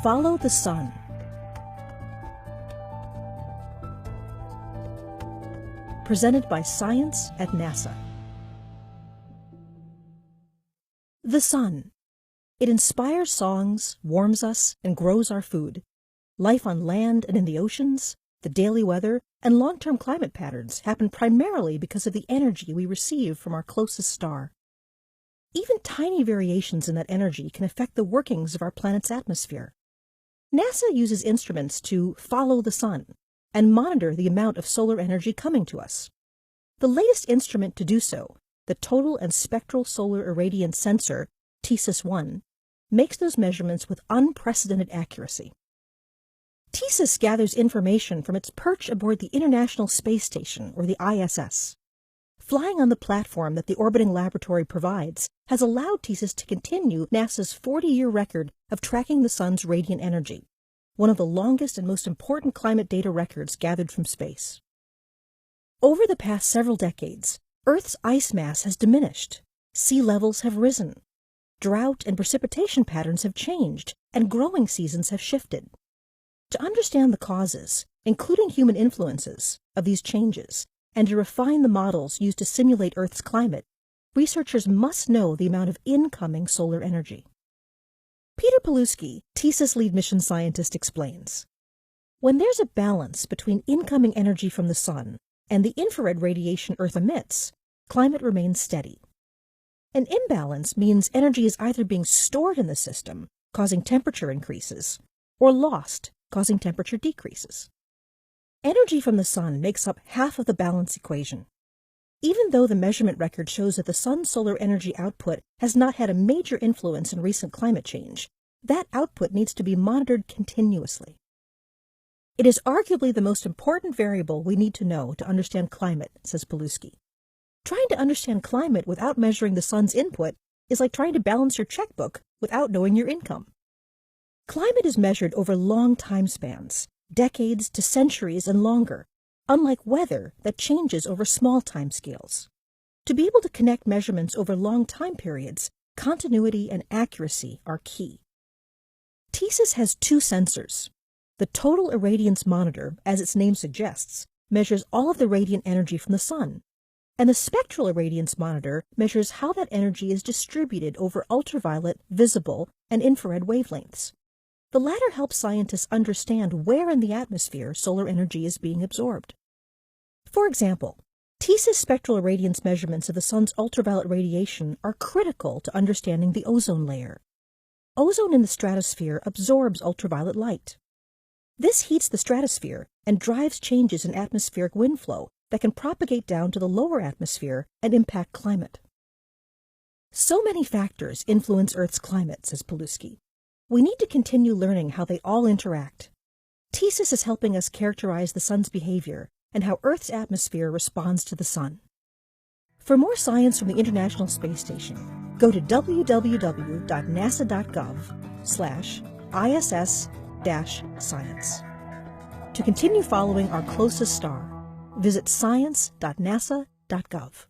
Follow the Sun. Presented by Science at NASA. The sun. It inspires songs, warms us, and grows our food. Life on land and in the oceans, the daily weather, and long-term climate patterns happen primarily because of the energy we receive from our closest star. Even tiny variations in that energy can affect the workings of our planet's atmosphere. NASA uses instruments to follow the sun and monitor the amount of solar energy coming to us. The latest instrument to do so, the Total and Spectral Solar Irradiance Sensor, TESIS-1, makes those measurements with unprecedented accuracy. TESIS gathers information from its perch aboard the International Space Station, or the ISS. Flying on the platform that the orbiting laboratory provides has allowed TESIS to continue NASA's 40-year record of tracking the sun's radiant energy, one of the longest and most important climate data records gathered from space. Over the past several decades, Earth's ice mass has diminished, sea levels have risen, drought and precipitation patterns have changed, and growing seasons have shifted. To understand the causes, including human influences, of these changes, and to refine the models used to simulate Earth's climate, researchers must know the amount of incoming solar energy. Peter Paluski, TESIS lead mission scientist, explains, when there's a balance between incoming energy from the sun and the infrared radiation Earth emits, climate remains steady. An imbalance means energy is either being stored in the system, causing temperature increases, or lost, causing temperature decreases. Energy from the sun makes up half of the balance equation. Even though the measurement record shows that the sun's solar energy output has not had a major influence in recent climate change, that output needs to be monitored continuously. It is arguably the most important variable we need to know to understand climate, says Paluski. Trying to understand climate without measuring the sun's input is like trying to balance your checkbook without knowing your income. Climate is measured over long time spans, decades to centuries and longer, unlike weather that changes over small time scales. To be able to connect measurements over long time periods, continuity and accuracy are key. TESIS has two sensors. The Total Irradiance Monitor, as its name suggests, measures all of the radiant energy from the sun, and the Spectral Irradiance Monitor measures how that energy is distributed over ultraviolet, visible, and infrared wavelengths. The latter helps scientists understand where in the atmosphere solar energy is being absorbed. For example, TESIS spectral irradiance measurements of the sun's ultraviolet radiation are critical to understanding the ozone layer. Ozone in the stratosphere absorbs ultraviolet light. This heats the stratosphere and drives changes in atmospheric wind flow that can propagate down to the lower atmosphere and impact climate. So many factors influence Earth's climate, says Paluski. We need to continue learning how they all interact. TESIS is helping us characterize the sun's behavior and how Earth's atmosphere responds to the sun. For more science from the International Space Station, go to www.nasa.gov/ISS-science. To continue following our closest star, visit science.nasa.gov.